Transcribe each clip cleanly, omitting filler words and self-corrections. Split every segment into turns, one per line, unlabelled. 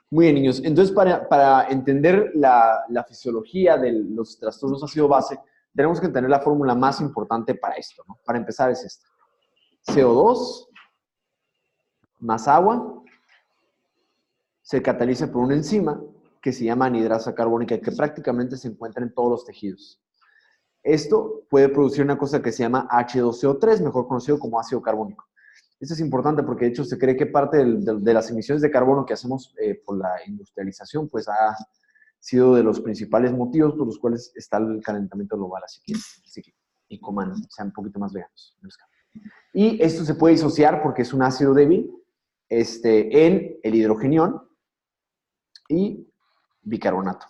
Muy bien, niños. Entonces, para entender la fisiología de los trastornos ácido-base, tenemos que tener la fórmula más importante para esto, ¿no? Para empezar es esta. CO2 más agua se cataliza por una enzima que se llama anhidrasa carbónica, que prácticamente se encuentra en todos los tejidos. Esto puede producir una cosa que se llama H2CO3, mejor conocido como ácido carbónico. Esto es importante porque de hecho se cree que parte de las emisiones de carbono que hacemos por la industrialización pues ha sido de los principales motivos por los cuales está el calentamiento global. Así que y coman, sean un poquito más veganos. Y esto se puede disociar porque es un ácido débil en el hidrogenión y bicarbonato.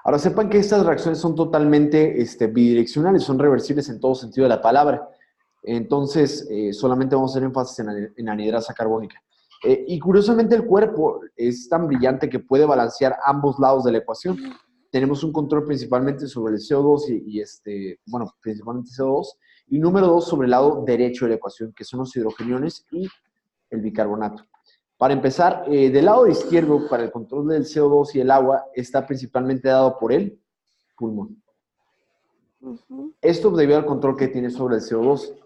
Ahora sepan que estas reacciones son totalmente bidireccionales, son reversibles en todo sentido de la palabra. Entonces, solamente vamos a hacer énfasis en anhidrasa carbónica. Y curiosamente el cuerpo es tan brillante que puede balancear ambos lados de la ecuación. Tenemos un control principalmente sobre el CO2 bueno, principalmente CO2, y número 2 sobre el lado derecho de la ecuación, que son los hidrogeniones y el bicarbonato. Para empezar, del lado izquierdo, para el control del CO2 y el agua, está principalmente dado por el pulmón. Esto debido al control que tiene sobre el CO2.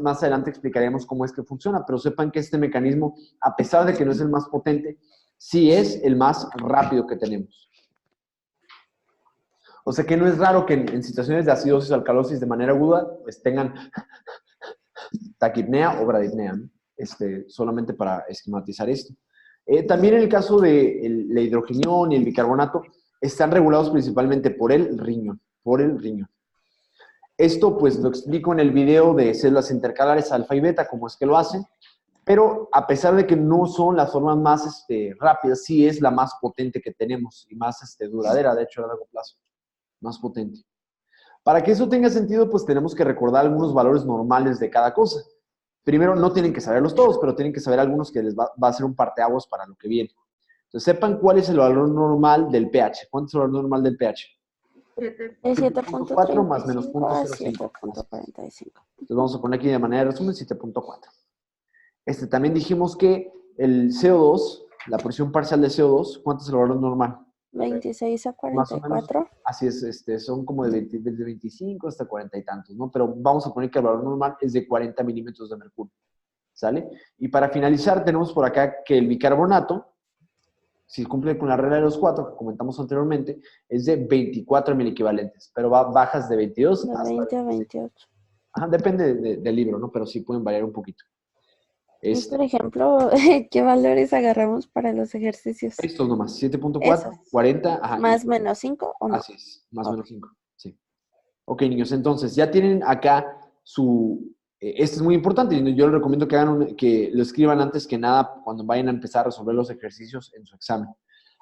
Más adelante explicaremos cómo es que funciona, pero sepan que este mecanismo, a pesar de que no es el más potente, sí es el más rápido que tenemos. O sea que no es raro que en situaciones de acidosis o alcalosis de manera aguda, pues tengan taquipnea o bradipnea, ¿no? Solamente para esquematizar esto. También en el caso de la hidrogenión y el bicarbonato, están regulados principalmente por el riñón, Esto pues lo explico en el video de células intercalares alfa y beta, cómo es que lo hacen, pero a pesar de que no son las formas más rápidas, sí es la más potente que tenemos y más duradera, de hecho a largo plazo, más potente. Para que eso tenga sentido, pues tenemos que recordar algunos valores normales de cada cosa. Primero, no tienen que saberlos todos, pero tienen que saber algunos que les va a ser un parteaguas para lo que viene. Entonces, sepan cuál es el valor normal del pH. ¿Cuánto es el valor normal del pH?
De
7.4 más menos
7.35 a
0.05.
7.45.
Entonces, vamos a poner aquí de manera de resumen 7.4. También dijimos que el CO2, la presión parcial de CO2, ¿cuánto es el valor normal?
26 a
Más o menos,
44.
así es, son como de 25 hasta 40 y tantos, ¿no? Pero vamos a poner que el valor normal es de 40 milímetros de mercurio, ¿sale? Y para finalizar, tenemos por acá que el bicarbonato, si cumple con la regla de los 4 que comentamos anteriormente, es de 24 equivalentes, pero bajas de 22
De
hasta
20 a 28.
Ajá, depende del libro, ¿no? Pero sí pueden variar un poquito.
Y por ejemplo, ¿qué valores agarramos para los ejercicios?
Estos nomás, 7.4,
Esos.
40, ajá.
¿Más menos 5 o no?
Así es, más o
Ok.
menos 5, sí. Ok, niños, entonces ya tienen acá esto es muy importante, y yo les recomiendo que lo escriban antes que nada cuando vayan a empezar a resolver los ejercicios en su examen.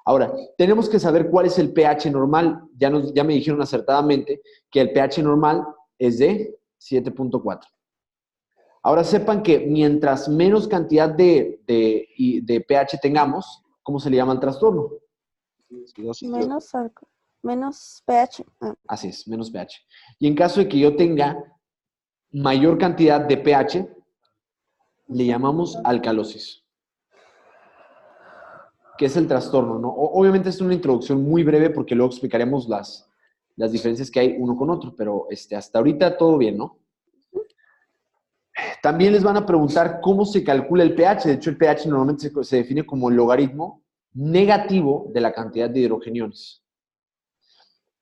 Ahora, tenemos que saber cuál es el pH normal. Ya me dijeron acertadamente que el pH normal es de 7.4. Ahora sepan que mientras menos cantidad de pH tengamos, ¿cómo se le llama el trastorno?
Menos pH.
Así es, menos pH. Y en caso de que yo tenga mayor cantidad de pH, le llamamos alcalosis, que es el trastorno, ¿no? Obviamente es una introducción muy breve porque luego explicaremos las diferencias que hay uno con otro, pero hasta ahorita todo bien, ¿no? También les van a preguntar cómo se calcula el pH. De hecho, el pH normalmente se define como el logaritmo negativo de la cantidad de hidrogeniones.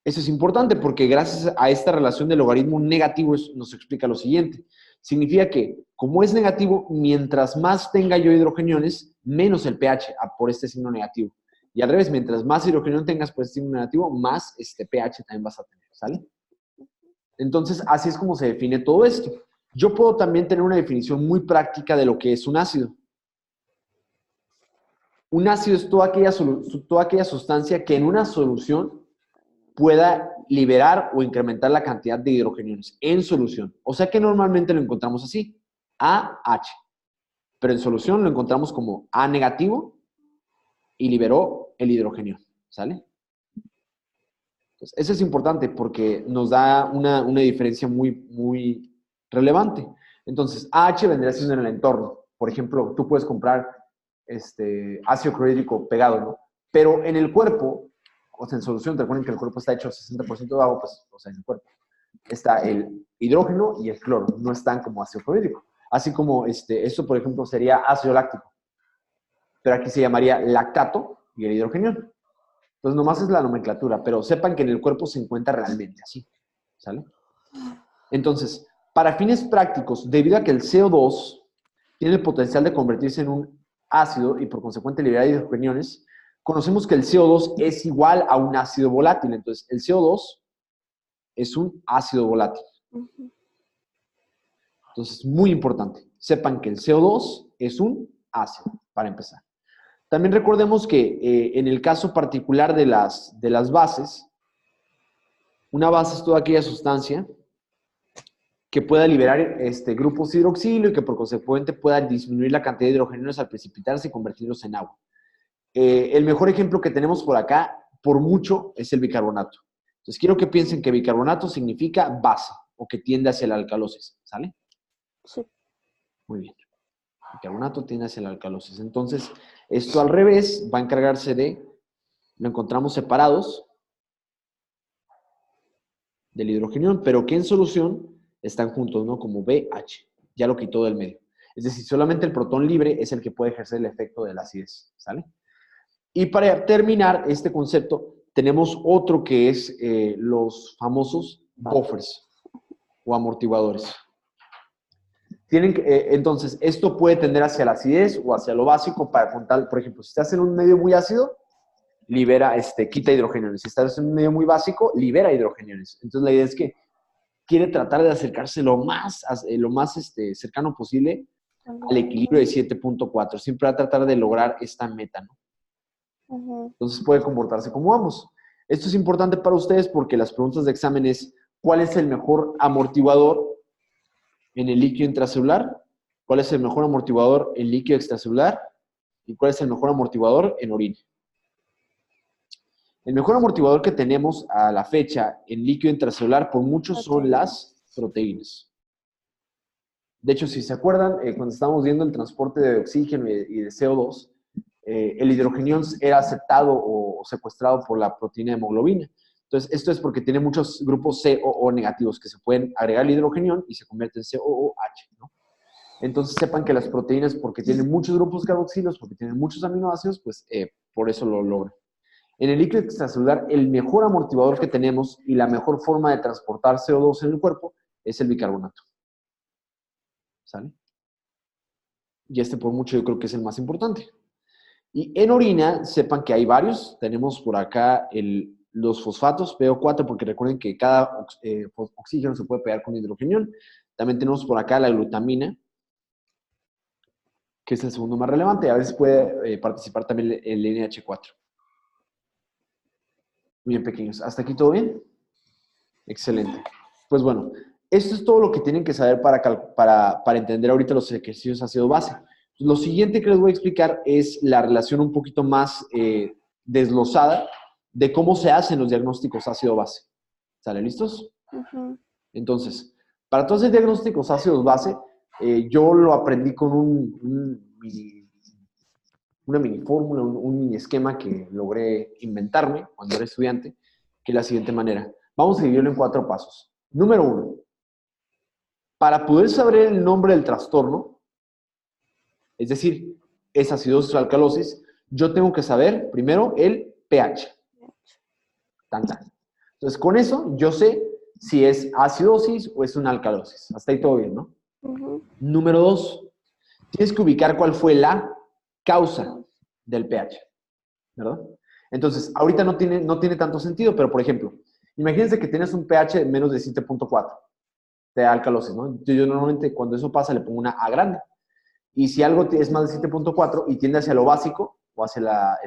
Eso es importante porque gracias a esta relación de logaritmo negativo nos explica lo siguiente. Significa que, como es negativo, mientras más tenga yo hidrogeniones, menos el pH por este signo negativo. Y al revés, mientras más hidrogenión tengas por este signo negativo, más pH también vas a tener, ¿sale? Entonces, así es como se define todo esto. Yo puedo también tener una definición muy práctica de lo que es un ácido. Un ácido es toda aquella sustancia que en una solución pueda liberar o incrementar la cantidad de hidrogeniones en solución. O sea que normalmente lo encontramos así, AH. Pero en solución lo encontramos como A negativo y liberó el hidrogenio, ¿sale? Entonces, eso es importante porque nos da una diferencia muy, muy relevante. Entonces, AH vendría siendo en el entorno. Por ejemplo, tú puedes comprar ácido clorhídrico pegado, ¿no? Pero en el cuerpo, o sea, en solución, te recuerden que el cuerpo está hecho 60% de agua, pues, o sea, en el cuerpo está el hidrógeno y el cloro, no están como ácido clorhídrico. Así como esto, por ejemplo, sería ácido láctico, pero aquí se llamaría lactato y el hidrogenión. Entonces, nomás es la nomenclatura, pero sepan que en el cuerpo se encuentra realmente así, ¿sale? Entonces, para fines prácticos, debido a que el CO2 tiene el potencial de convertirse en un ácido y por consecuente liberar hidrogeniones, conocemos que el CO2 es igual a un ácido volátil. Entonces, el CO2 es un ácido volátil. Entonces, muy importante. Sepan que el CO2 es un ácido, para empezar. También recordemos que en el caso particular de las bases, una base es toda aquella sustancia que pueda liberar grupos hidroxilo y que por consecuente pueda disminuir la cantidad de hidrogenos al precipitarse y convertirlos en agua. El mejor ejemplo que tenemos por acá, por mucho, es el bicarbonato. Entonces, quiero que piensen que bicarbonato significa base o que tiende hacia la alcalosis, ¿sale?
Sí.
Muy bien. Bicarbonato tiende hacia la alcalosis. Entonces, esto al revés va a encargarse de, lo encontramos separados del hidrogenión, pero que en solución están juntos, ¿no? Como BH. Ya lo quitó del medio. Es decir, solamente el protón libre es el que puede ejercer el efecto de la acidez, ¿sale? Y para terminar este concepto, tenemos otro que es los famosos buffers o amortiguadores. Entonces, esto puede tender hacia la acidez o hacia lo básico para contar, por ejemplo, si estás en un medio muy ácido, quita hidrogeniones. Si estás en un medio muy básico, libera hidrogeniones. Entonces, la idea es que quiere tratar de acercarse lo más cercano posible al equilibrio de 7.4. Siempre va a tratar de lograr esta meta, ¿no? Entonces puede comportarse como ambos. Esto es importante para ustedes porque las preguntas de examen es ¿cuál es el mejor amortiguador en el líquido intracelular? ¿Cuál es el mejor amortiguador en líquido extracelular? ¿Y cuál es el mejor amortiguador en orina? El mejor amortiguador que tenemos a la fecha en líquido intracelular por mucho son las proteínas. De hecho, si se acuerdan, cuando estábamos viendo el transporte de oxígeno y de CO2, el hidrogenión era aceptado o secuestrado por la proteína hemoglobina. Entonces, esto es porque tiene muchos grupos COO negativos que se pueden agregar al hidrogenión y se convierte en COOH, ¿no? Entonces, sepan que las proteínas, porque tienen muchos grupos carboxilos, porque tienen muchos aminoácidos, pues por eso lo logran. En el líquido extracelular, el mejor amortiguador que tenemos y la mejor forma de transportar CO2 en el cuerpo es el bicarbonato. ¿Sale? Y por mucho yo creo que es el más importante. Y en orina, sepan que hay varios. Tenemos por acá los fosfatos, PO4, porque recuerden que cada oxígeno se puede pegar con hidrogenión. También tenemos por acá la glutamina, que es el segundo más relevante. A veces puede participar también el NH4. Bien pequeños. ¿Hasta aquí todo bien? Excelente. Pues bueno, esto es todo lo que tienen que saber para entender ahorita los ejercicios ácido-base. Lo siguiente que les voy a explicar es la relación un poquito más desglosada de cómo se hacen los diagnósticos ácido-base. ¿Sale listos? Entonces, para todos los diagnósticos ácidos-base, yo lo aprendí con una mini fórmula, un mini esquema que logré inventarme cuando era estudiante, que es la siguiente manera. Vamos a dividirlo en 4 pasos. Número 1. Para poder saber el nombre del trastorno, es decir, es acidosis o alcalosis, yo tengo que saber primero el pH. Tan, tan. Entonces, con eso yo sé si es acidosis o es una alcalosis. Hasta ahí todo bien, ¿no? Número 2. Tienes que ubicar cuál fue la causa del pH, ¿verdad? Entonces, ahorita no tiene tanto sentido, pero por ejemplo, imagínense que tienes un pH menos de 7.4 de alcalosis, ¿no? Yo normalmente cuando eso pasa le pongo una A grande. Y si algo es más de 7.4 y tiende hacia lo básico o hacia la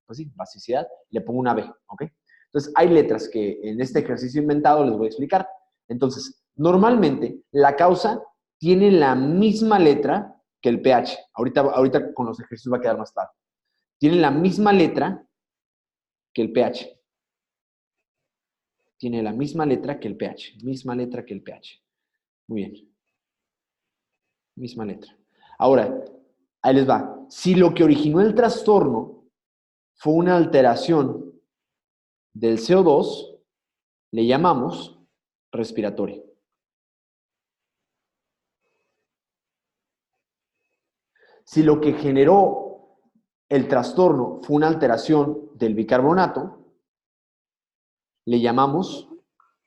pues sí, basicidad, le pongo una B, ¿ok? Entonces, hay letras que en este ejercicio inventado les voy a explicar. Entonces, normalmente la causa tiene la misma letra que el pH. Ahorita con los ejercicios va a quedar más claro. Tiene la misma letra que el pH. Tiene la misma letra que el pH. Misma letra que el pH. Muy bien. Misma letra. Ahora, Ahí les va. Si lo que originó el trastorno fue una alteración del CO2, le llamamos respiratoria. Si lo que generó el trastorno fue una alteración del bicarbonato, le llamamos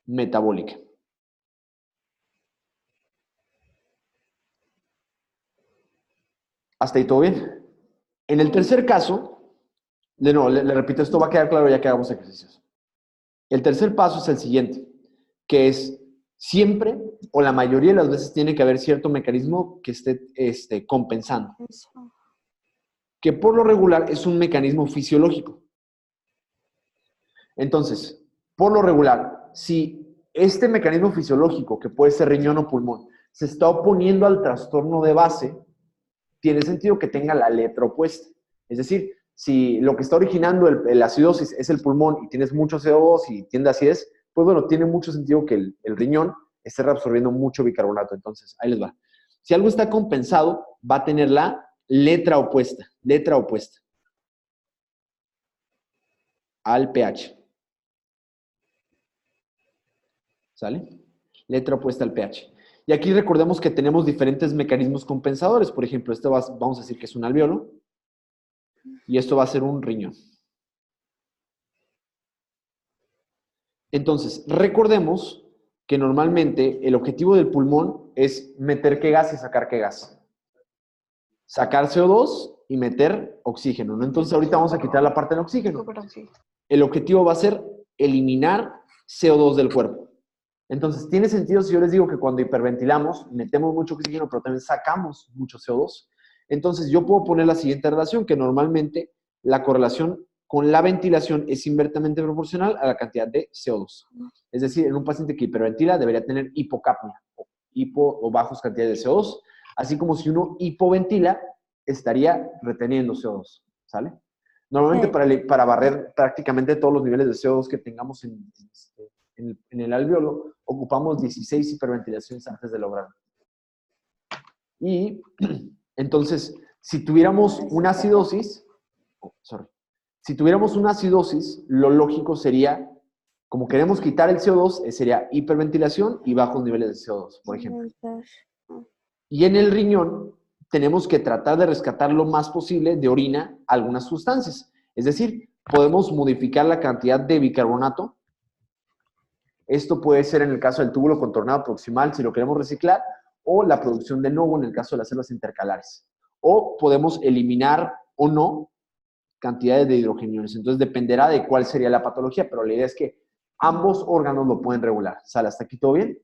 metabólica. ¿Hasta ahí todo bien? En el tercer caso, le repito, esto va a quedar claro ya que hagamos ejercicios. El tercer paso es el siguiente, que es siempre o la mayoría de las veces tiene que haber cierto mecanismo que esté compensando. Que por lo regular es un mecanismo fisiológico. Entonces, por lo regular, si este mecanismo fisiológico, que puede ser riñón o pulmón, se está oponiendo al trastorno de base, tiene sentido que tenga la letra opuesta. Es decir, si lo que está originando la acidosis es el pulmón y tienes mucho CO2 y tiende a acidez, pues bueno, tiene mucho sentido que el riñón esté reabsorbiendo mucho bicarbonato. Entonces, ahí les va. Si algo está compensado, va a tener la letra opuesta al pH. ¿Sale? Letra opuesta al pH. Y aquí recordemos que tenemos diferentes mecanismos compensadores. Por ejemplo, este vamos a decir que es un alveolo. Y esto va a ser un riñón. Entonces, recordemos que normalmente el objetivo del pulmón es meter qué gas y sacar qué gas. Sacar CO2 y meter oxígeno, ¿no? Entonces, ahorita vamos a quitar la parte del oxígeno. El objetivo va a ser eliminar CO2 del cuerpo. Entonces, tiene sentido si yo les digo que cuando hiperventilamos, metemos mucho oxígeno, pero también sacamos mucho CO2. Entonces, yo puedo poner la siguiente relación, que normalmente la correlación con la ventilación es inversamente proporcional a la cantidad de CO2. Es decir, en un paciente que hiperventila debería tener hipocapnia, o bajas cantidades de CO2, así como si uno hipoventila, estaría reteniendo CO2, ¿sale? Normalmente para barrer prácticamente todos los niveles de CO2 que tengamos en el alveolo, ocupamos 16 hiperventilaciones antes de lograrlo. Y entonces, si tuviéramos una acidosis, lo lógico sería, como queremos quitar el CO2, sería hiperventilación y bajos niveles de CO2, por ejemplo. Y en el riñón tenemos que tratar de rescatar lo más posible de orina algunas sustancias. Es decir, podemos modificar la cantidad de bicarbonato. Esto puede ser en el caso del túbulo contornado proximal, si lo queremos reciclar, o la producción de novo en el caso de las células intercalares. O podemos eliminar o no cantidades de hidrogeniones. Entonces dependerá de cuál sería la patología, pero la idea es que ambos órganos lo pueden regular. ¿Sale? ¿Hasta aquí todo bien?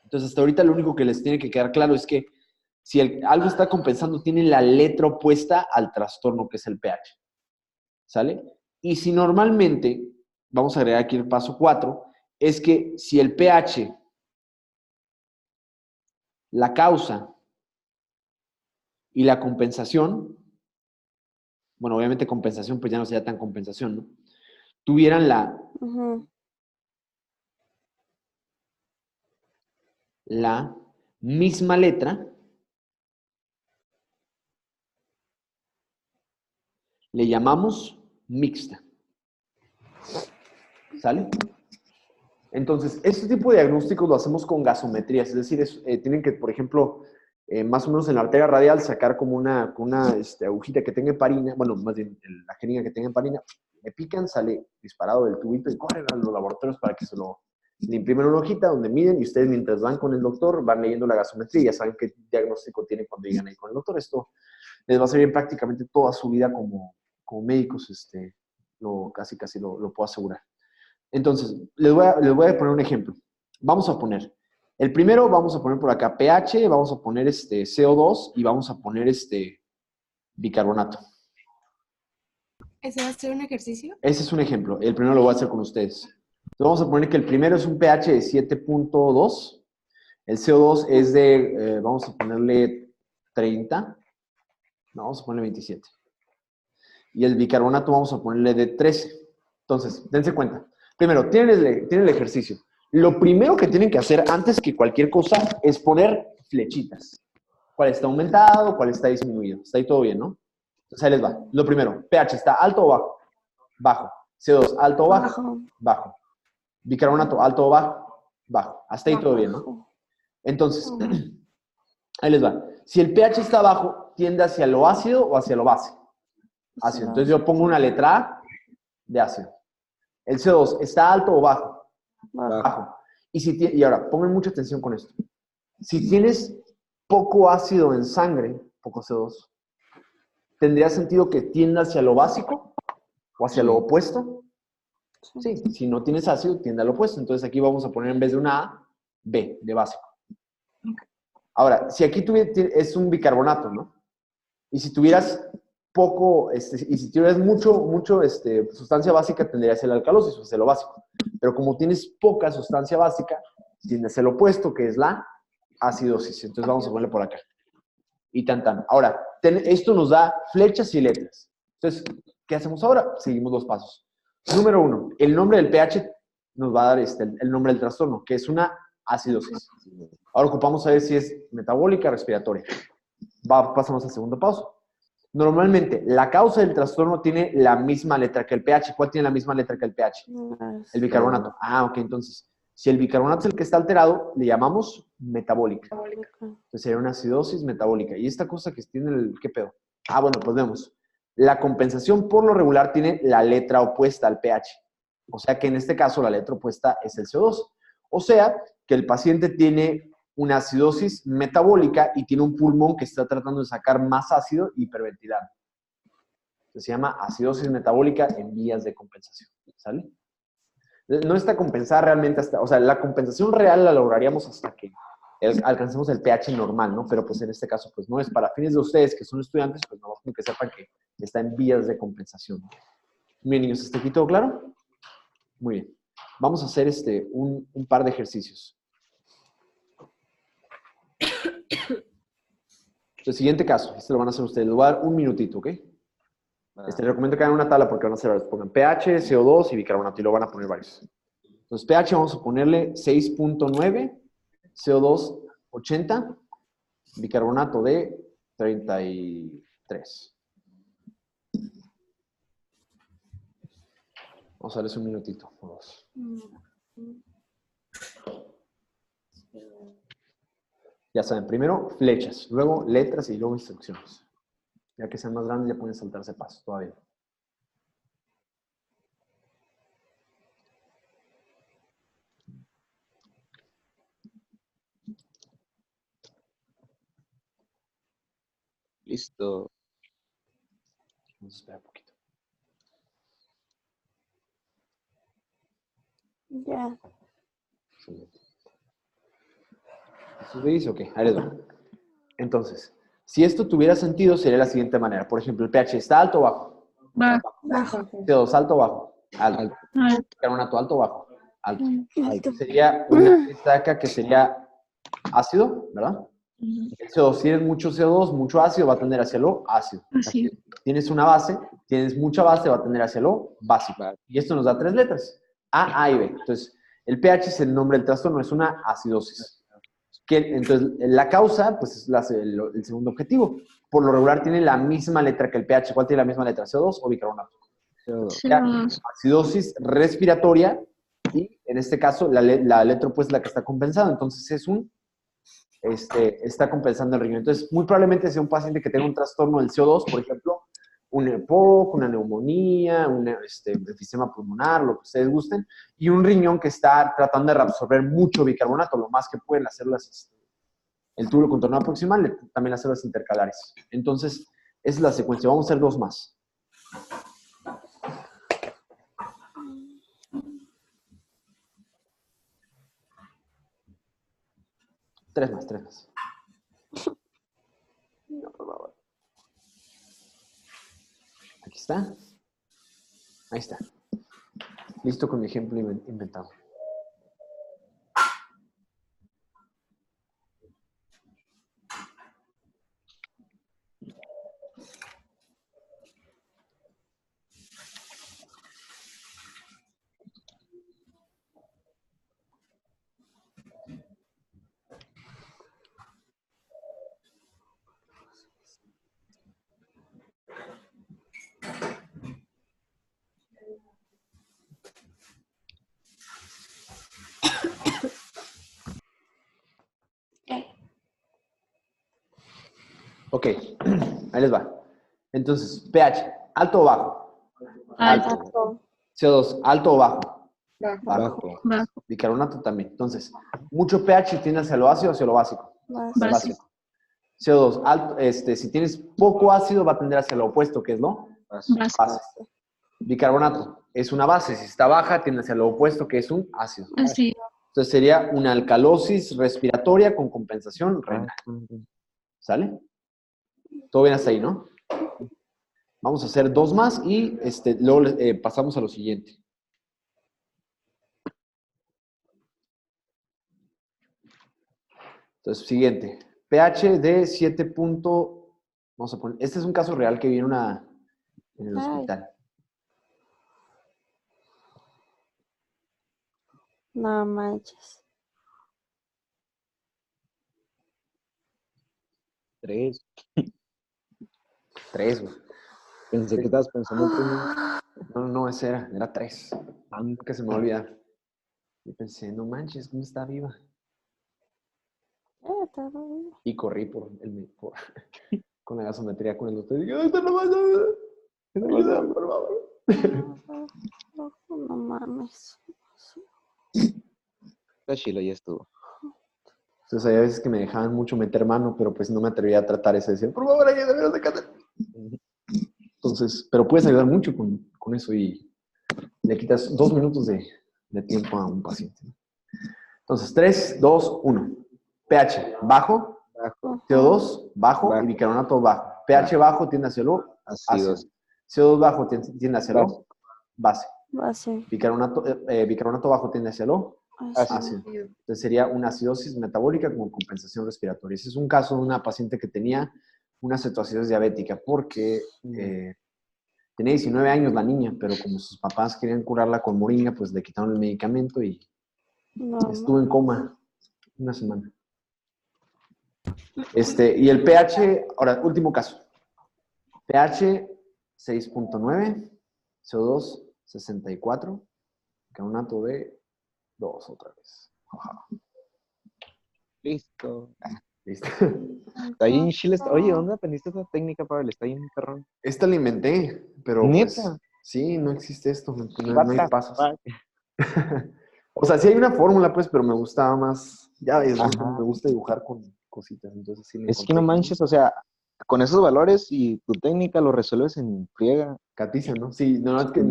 Entonces hasta ahorita lo único que les tiene que quedar claro es que si algo está compensando, tiene la letra opuesta al trastorno que es el pH. ¿Sale? Y si normalmente, vamos a agregar aquí el paso 4, es que si el pH, la causa y la compensación, bueno, obviamente compensación, pues ya no sería tan compensación, ¿no? Tuvieran la misma letra, le llamamos mixta. ¿Sale? Entonces, este tipo de diagnósticos lo hacemos con gasometrías, es decir, tienen que, por ejemplo, más o menos en la arteria radial sacar como una agujita que tenga heparina, bueno, más bien la jeringa que tenga heparina, le pican, sale disparado del tubito y corren a los laboratorios para que le imprimen una hojita donde miden y ustedes mientras van con el doctor van leyendo la gasometría y ya saben qué diagnóstico tienen cuando llegan ahí con el doctor. Esto les va a servir prácticamente toda su vida como médicos, casi lo puedo asegurar. Entonces, les voy a poner un ejemplo. Vamos a poner, el primero vamos a poner por acá pH, vamos a poner CO2 y vamos a poner bicarbonato.
¿Ese va a ser un ejercicio?
Ese es un ejemplo. El primero lo voy a hacer con ustedes. Entonces, vamos a poner que el primero es un pH de 7.2. El CO2 es de, vamos a ponerle 30. No, vamos a ponerle 27. Y el bicarbonato vamos a ponerle de 13. Entonces, dense cuenta. Primero, tienen el ejercicio. Lo primero que tienen que hacer antes que cualquier cosa es poner flechitas. cuál está aumentado, cuál está disminuido. Está ahí todo bien, ¿no? Entonces ahí les va. Lo primero, pH está alto o bajo. Bajo. CO2, alto o bajo.
Bajo.
Bajo. Bicarbonato, alto o bajo. Bajo. Hasta ahí todo bien, ¿no?
Bajo.
Entonces, ahí les va. Si el pH está bajo, tiende hacia lo ácido o hacia lo base. Ácido. Entonces yo pongo una letra A de ácido. El CO2 está alto o bajo.
Bajo.
Bajo. Y ahora, pongan mucha atención con esto. Si tienes poco ácido en sangre, poco CO2, ¿tendría sentido que tienda hacia lo básico o hacia lo opuesto? Sí, si no tienes ácido, tiende al opuesto. Entonces aquí vamos a poner en vez de una A, B, de básico. Ahora, si aquí es un bicarbonato, ¿no? Y si tuvieras poco, y si tuvieras mucho sustancia básica, tendrías el alcalosis, o sea, lo básico. Pero como tienes poca sustancia básica, tienes el opuesto, que es la acidosis. Entonces vamos a ponerle por acá. Y tan tan. Ahora, esto nos da flechas y letras. Entonces, ¿qué hacemos ahora? Seguimos los pasos. Número 1, el nombre del pH nos va a dar el nombre del trastorno, que es una acidosis. Ahora ocupamos saber si es metabólica o respiratoria. Pasamos al segundo paso. Normalmente, la causa del trastorno tiene la misma letra que el pH. ¿Cuál tiene la misma letra que el pH? El bicarbonato. Ah, ok, entonces, si el bicarbonato es el que está alterado, le llamamos metabólica. Entonces sería una acidosis metabólica. ¿Y esta cosa que tiene qué pedo? Ah, bueno, pues vemos. La compensación por lo regular tiene la letra opuesta al pH. O sea que en este caso la letra opuesta es el CO2. O sea que el paciente tiene una acidosis metabólica y tiene un pulmón que está tratando de sacar más ácido y hiperventilando. Se llama acidosis metabólica en vías de compensación. ¿Sale? No está compensada realmente hasta, o sea, la compensación real la lograríamos hasta que alcancemos el pH normal, ¿no? Pero pues en este caso, pues no es para fines de ustedes que son estudiantes, pues no que sepan que está en vías de compensación. Bien, niños, ¿está aquí todo claro? Muy bien. Vamos a hacer un par de ejercicios. El siguiente caso, este lo van a hacer ustedes. Les voy a dar un minutito, ¿ok? Les recomiendo que hagan una tabla porque van a hacer varios. Pongan pH, CO2 y bicarbonato y lo van a poner varios. Entonces, pH vamos a ponerle 6.9, CO2 80, bicarbonato de 33. Vamos a darles un minutito. Vamos. Ya saben, primero flechas, luego letras y luego instrucciones. Ya que sean más grandes, ya pueden saltarse pasos todavía.
Listo.
Vamos a esperar un poquito.
Ya.
¿Eso se dice? Ok, ahí les va. Entonces, si esto tuviera sentido, sería de la siguiente manera. Por ejemplo, el pH está alto o bajo.
Bajo.
CO2 alto o bajo. Alto.
Alto.
Carbonato alto o bajo. Alto.
Alto.
Sería una estaca que sería ácido, ¿verdad? El CO2, si tienes mucho CO2, mucho ácido, va a tender hacia lo ácido.
Así.
Tienes una base, tienes mucha base, va a tender hacia lo básico. Y esto nos da 3 letras, A y B. Entonces, el pH es el nombre del trastorno, es una acidosis. Entonces, la causa, pues es el segundo objetivo. Por lo regular tiene la misma letra que el pH. ¿Cuál tiene la misma letra? ¿CO2 o bicarbonato?
CO2.
Acidosis respiratoria y, en este caso, la letra opuesta es la que está compensada. Entonces, está compensando el riñón. Entonces, muy probablemente sea un paciente que tenga un trastorno del CO2, por ejemplo, un EPOC, una neumonía, un enfisema pulmonar, lo que ustedes gusten, y un riñón que está tratando de reabsorber mucho bicarbonato, lo más que pueden las células, el túbulo contorno proximal, también las células intercalares. Entonces, esa es la secuencia. Vamos a hacer 2 más. Tres más. No, por favor. Aquí está. Ahí está. Listo con mi ejemplo inventado. Ok, ahí les va. Entonces, pH, ¿alto o bajo?
Alto.
Alto.
CO2, ¿alto o bajo?
Bajo.
Bajo.
Bicarbonato también. Entonces, mucho pH tiende hacia lo ácido o hacia lo básico.
Básico.
CO2, alto, si tienes poco ácido, va a tender hacia lo opuesto, que es lo
Básico.
base. Bicarbonato es una base. Si está baja, tiende hacia lo opuesto, que es un ácido.
Así.
Entonces, sería una alcalosis respiratoria con compensación renal. ¿Sale? Todo bien hasta ahí, ¿no? Vamos a hacer 2 más y luego pasamos a lo siguiente. Entonces, siguiente. pH de 7. Vamos a poner, este es un caso real que vi en el hospital.
No manches.
3.
3, güey.
Pensé que estabas pensando en 3 minutos.
No, ese era 3. Nunca se me va a olvidar. Y pensé, no manches, ¿cómo está viva?
Está bien.
Y corrí con la gasometría con el doctor. Y dije, ¡esto no pasa! Ayúdame, por favor!
No mames.
Está chilo, ya estuvo.
Entonces, hay veces que me dejaban mucho meter mano, pero pues no me atrevía a tratar eso. Decía, por favor, ayúdame, no sé qué hacer. Entonces, pero puedes ayudar mucho con eso y le quitas 2 minutos de tiempo a un paciente. Entonces, 3, 2, 1. pH bajo,
Bajo.
CO2 bajo,
Bajo.
y bicarbonato bajo. pH bajo tiende hacia lo ácido.
Ácidos.
CO2 bajo tiende hacia lo base.
Base.
Bicarbonato bajo tiende hacia lo
Ácido.
ácido. Entonces sería una acidosis metabólica con compensación respiratoria. Ese es un caso de una paciente que tenía una cetoacidosis diabética porque tenía 19 años la niña, pero como sus papás querían curarla con moringa, pues le quitaron el medicamento y
No,
estuvo en coma 1 semana. Y el pH, ahora, último caso. pH 6.9, CO2 64, bicarbonato de 2 otra vez. Ajá.
Listo.
Listo.
Está bien chile. Oye, ¿dónde aprendiste esa técnica, Pablo? Está bien perrón.
Esta la inventé, pero
¿Neta?
pues sí, no existe esto, no
What
hay
the
pasos.
fuck?
O sea, sí hay una fórmula, pues, pero me gustaba más, ya ves, ¿no?
Ajá.
Me gusta dibujar con cositas, entonces sí le
Es que no
encontré
manches, o sea, con esos valores y tu técnica lo resuelves en friega.
Catiza, ¿no? Sí, no, es que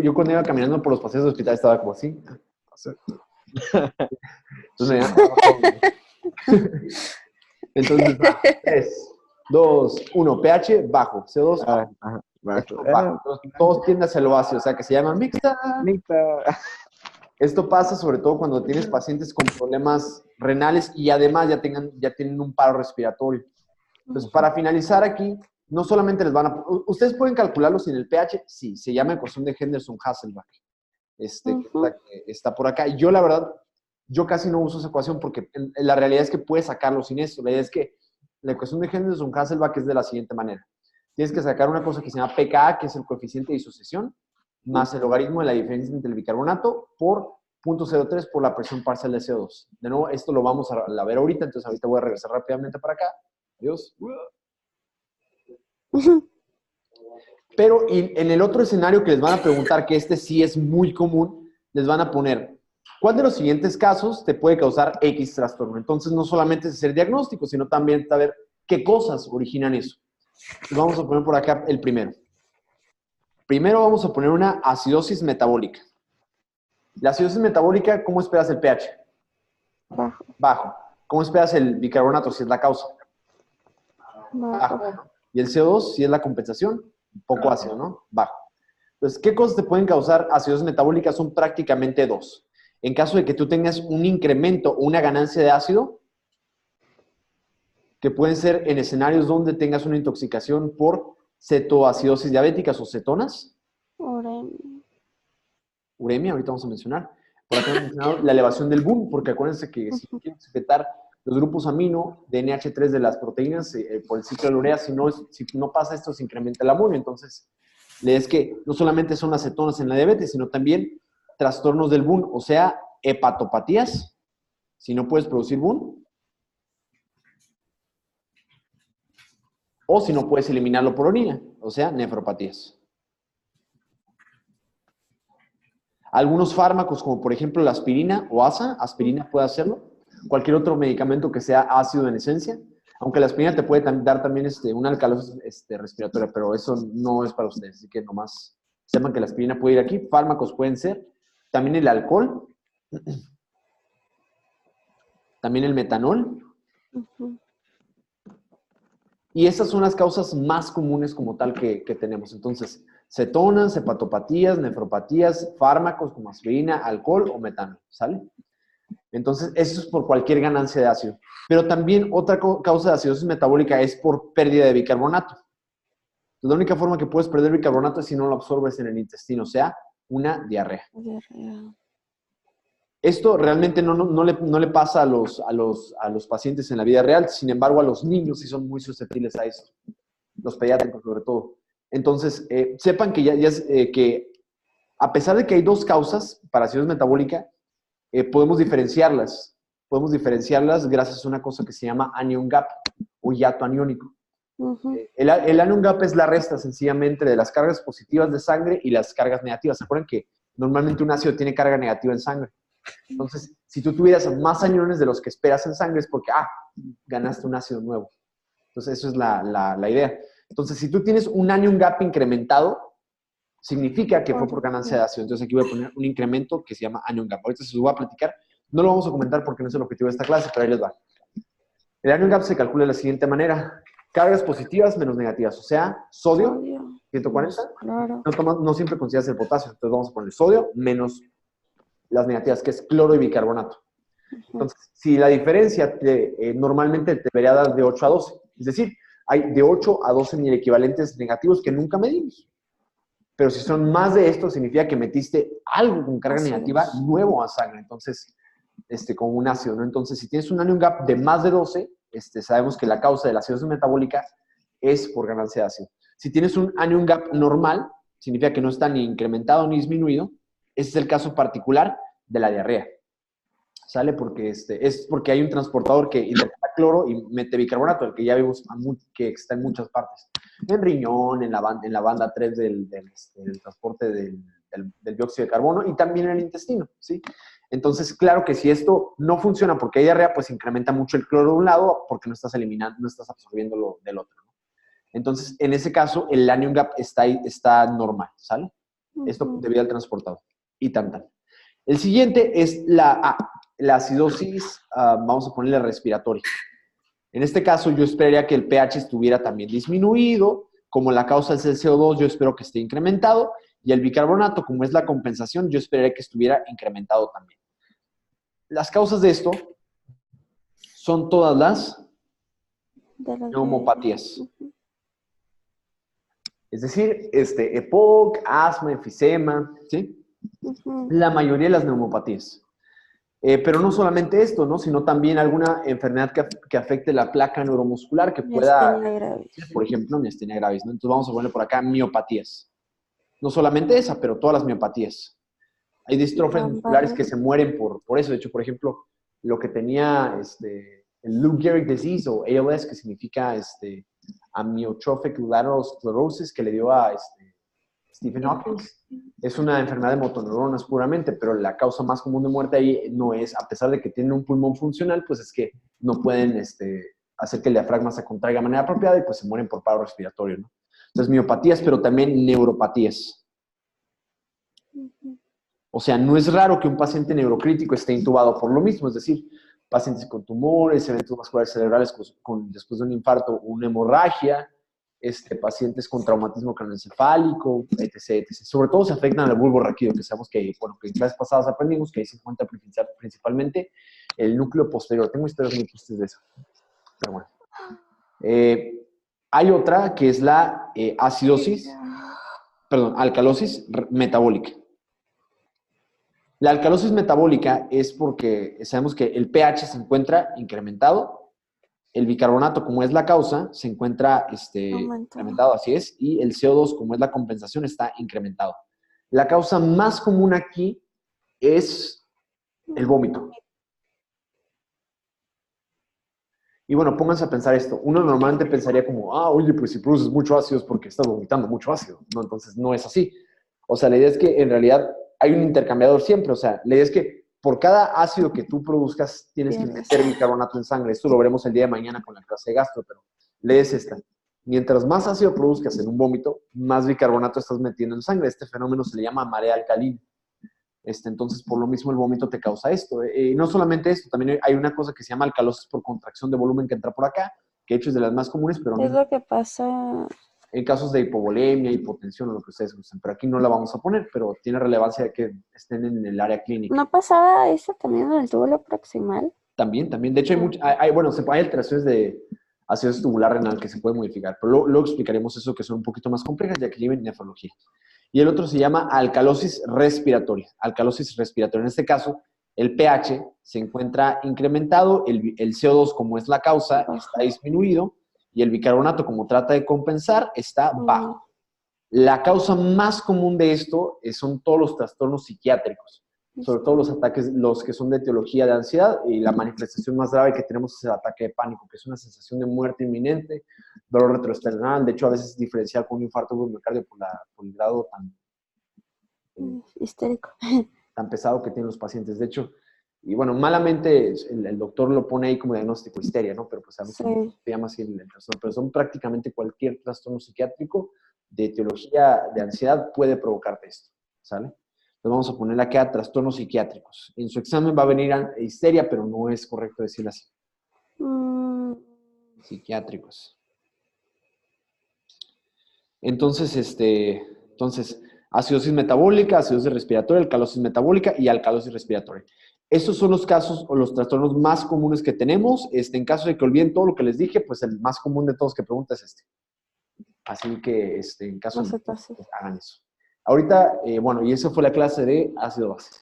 yo cuando iba caminando por los paseos del hospital estaba como así. Entonces, entonces, 3, 2, 1, pH bajo, CO2 bajo.
Ajá,
Esto
bajo.
bajo. Todos tienden hacia lo ácido, o sea que se llama mixta.
Neta.
Esto pasa sobre todo cuando tienes pacientes con problemas renales y además ya tienen un paro respiratorio. Entonces, para finalizar aquí, no solamente les van a... ¿Ustedes pueden calcularlo sin el pH? Sí, se llama ecuación de Henderson-Hasselbalch. Que es la que está por acá. Y yo, la verdad, yo casi no uso esa ecuación porque la realidad es que puedes sacarlo sin esto. La idea es que la ecuación de Henderson-Hasselbalch es de la siguiente manera. Tienes que sacar una cosa que se llama pKa, que es el coeficiente de disociación, más el logaritmo de la diferencia entre el bicarbonato por 0.03 por la presión parcial de CO2. De nuevo, esto lo vamos a ver ahorita, entonces ahorita voy a regresar rápidamente para acá. Adiós. Pero en el otro escenario que les van a preguntar, que este sí es muy común, les van a poner, ¿cuál de los siguientes casos te puede causar X trastorno? Entonces no solamente es hacer diagnóstico, sino también saber qué cosas originan eso. Entonces vamos a poner por acá el primero. Primero vamos a poner una acidosis metabólica. La acidosis metabólica, ¿cómo esperas el pH?
Bajo.
Bajo. ¿Cómo esperas el bicarbonato si es la causa?
Bajo.
Bajo. Y el CO2, si es la compensación, un poco ácido, ¿no? Bajo. Entonces, ¿qué cosas te pueden causar acidosis metabólica? Son prácticamente 2. En caso de que tú tengas un incremento o una ganancia de ácido, que pueden ser en escenarios donde tengas una intoxicación por cetoacidosis diabéticas o cetonas. Uremia, ahorita vamos a mencionar. Por acá hemos mencionado la elevación del BUN, porque acuérdense que si quieren secretar los grupos amino de NH3 de las proteínas por el ciclo de la urea, si no pasa esto, se incrementa el amonio. Entonces, es que no solamente son las cetonas en la diabetes, sino también trastornos del BUN, o sea, hepatopatías, si no puedes producir BUN. O si no, puedes eliminarlo por orina, o sea, nefropatías. Algunos fármacos, como por ejemplo la aspirina o ASA, aspirina puede hacerlo. Cualquier otro medicamento que sea ácido en esencia, aunque la aspirina te puede dar también una alcalosis respiratoria, pero eso no es para ustedes, así que nomás sepan que la aspirina puede ir aquí. Fármacos pueden ser también el alcohol, también el metanol. Y esas son las causas más comunes como tal que tenemos. Entonces, cetonas, hepatopatías, nefropatías, fármacos como aspirina, alcohol o metanol, ¿sale? Entonces, eso es por cualquier ganancia de ácido. Pero también otra causa de acidosis metabólica es por pérdida de bicarbonato. Entonces, la única forma que puedes perder bicarbonato es si no lo absorbes en el intestino, o sea, una diarrea. Esto realmente no le pasa a los pacientes en la vida real, sin embargo, a los niños sí son muy susceptibles a esto, los pediátricos sobre todo. Entonces, sepan que, que a pesar de que hay dos causas para acidosis metabólica, podemos diferenciarlas. Podemos diferenciarlas gracias a una cosa que se llama anion gap o hiato aniónico. El anion gap es la resta sencillamente de las cargas positivas de sangre y las cargas negativas. ¿Se acuerdan que normalmente un ácido tiene carga negativa en sangre? Entonces, si tú tuvieras más aniones de los que esperas en sangre es porque, ganaste un ácido nuevo. Entonces, eso es la idea. Entonces, si tú tienes un anion gap incrementado, significa que fue por ganancia de ácido. Entonces, aquí voy a poner un incremento que se llama anion gap. Ahorita se los voy a platicar. No lo vamos a comentar porque no es el objetivo de esta clase, pero ahí les va. El anion gap se calcula de la siguiente manera. Cargas positivas menos negativas. O sea, sodio, 140.
Claro.
No siempre consideras el potasio. Entonces, vamos a poner sodio menos las negativas, que es cloro y bicarbonato. Entonces, si la diferencia normalmente te debería dar de 8 a 12, es decir, hay de 8 a 12 mil equivalentes negativos que nunca medimos. Pero si son más de esto, significa que metiste algo con carga negativa nuevo a sangre, entonces, como un ácido, ¿no? Entonces, si tienes un anion gap de más de 12, sabemos que la causa de la acidosis metabólica es por ganancia de ácido. Si tienes un anion gap normal, significa que no está ni incrementado ni disminuido. Ese es el caso particular de la diarrea. ¿Sale? Porque es porque hay un transportador que intercala cloro y mete bicarbonato, el que ya vimos que está en muchas partes. En riñón, en la banda 3 del transporte del dióxido de carbono y también en el intestino, ¿sí? Entonces, claro que si esto no funciona porque hay diarrea, pues incrementa mucho el cloro de un lado porque no estás eliminando, no estás absorbiendo lo del otro, ¿no? Entonces, en ese caso, el anion gap está normal, ¿sale? Esto debido al transportador. Y tan. El siguiente es la acidosis, vamos a ponerle respiratoria. En este caso, yo esperaría que el pH estuviera también disminuido. Como la causa es el CO2, yo espero que esté incrementado. Y el bicarbonato, como es la compensación, yo esperaría que estuviera incrementado también. Las causas de esto son todas las neumopatías. Es decir, EPOC, asma, enfisema, ¿sí? La mayoría de las neumopatías. Pero no solamente esto, ¿no? Sino también alguna enfermedad que afecte la placa neuromuscular que pueda, por ejemplo, miastenia gravis, ¿no? Entonces vamos a ponerle por acá miopatías. No solamente esa, pero todas las miopatías. Hay distrofias musculares que se mueren por eso. De hecho, por ejemplo, lo que tenía el Lou Gehrig disease o ALS, que significa amyotrophic lateral sclerosis, que le dio a Stephen Hawking, es una enfermedad de motoneuronas puramente, pero la causa más común de muerte ahí no es, a pesar de que tienen un pulmón funcional, pues es que no pueden hacer que el diafragma se contraiga de manera apropiada y pues se mueren por paro respiratorio, ¿no? Entonces, miopatías, pero también neuropatías. O sea, no es raro que un paciente neurocrítico esté intubado por lo mismo, es decir, pacientes con tumores, eventos vasculares cerebrales después de un infarto o una hemorragia, pacientes con traumatismo craneoencefálico, etc., etc. Sobre todo se afectan al bulbo raquídeo, que sabemos que, bueno, que en clases pasadas aprendimos que ahí se encuentra principalmente el núcleo posterior. Tengo historias muy tristes de eso. Pero bueno. Hay otra que es la alcalosis metabólica. La alcalosis metabólica es porque sabemos que el pH se encuentra incrementado, el bicarbonato, como es la causa, se encuentra incrementado, así es, y el CO2, como es la compensación, está incrementado. La causa más común aquí es el vómito. Y bueno, pónganse a pensar esto. Uno normalmente pensaría como, oye, pues si produces mucho ácido es porque estás vomitando mucho ácido. No, entonces no es así. O sea, la idea es que en realidad hay un intercambiador siempre. O sea, la idea es que por cada ácido que tú produzcas tienes que
Pierdes.
meter bicarbonato en sangre. Esto lo veremos el día de mañana con la clase de gastro, pero la idea es esta. Mientras más ácido produzcas en un vómito, más bicarbonato estás metiendo en sangre. Este fenómeno se le llama marea alcalina. Entonces, por lo mismo, el vómito te causa esto. No solamente esto, también hay una cosa que se llama alcalosis por contracción de volumen que entra por acá, que de hecho es de las más comunes, pero
Es
no
lo que pasa.
en casos de hipovolemia, hipotensión o lo que ustedes gusten. Pero aquí no la vamos a poner, pero tiene relevancia que estén en el área clínica.
¿No pasaba eso también en el túbulo proximal?
También. De hecho, hay alteraciones de ácido tubular renal que se puede modificar, pero luego explicaremos eso que son un poquito más complejas, ya que llevan nefrología. Y el otro se llama alcalosis respiratoria. Alcalosis respiratoria. En este caso, el pH se encuentra incrementado, el CO2, como es la causa, está disminuido, y el bicarbonato, como trata de compensar, está bajo. La causa más común de esto son todos los trastornos psiquiátricos, sobre todo los ataques, los que son de etiología de ansiedad, y la manifestación más grave que tenemos es el ataque de pánico, que es una sensación de muerte inminente, dolor retroesternal, de hecho a veces es diferencial con un infarto de miocardio por el grado
Histérico.
tan pesado que tienen los pacientes. De hecho, y bueno, malamente el doctor lo pone ahí como diagnóstico histeria, ¿no? Pero pues a veces se llama así el trastorno. Pero son prácticamente cualquier trastorno psiquiátrico de etiología de ansiedad puede provocarte esto, ¿sale? Entonces vamos a poner acá trastornos psiquiátricos. En su examen va a venir histeria, pero no es correcto decirlo así. Psiquiátricos. Entonces, acidosis metabólica, acidosis respiratoria, alcalosis metabólica y alcalosis respiratoria. Estos son los casos o los trastornos más comunes que tenemos. En caso de que olviden todo lo que les dije, pues el más común de todos que pregunta es este. Así que, en caso de hagan eso. Ahorita, bueno, y eso fue la clase de ácido base.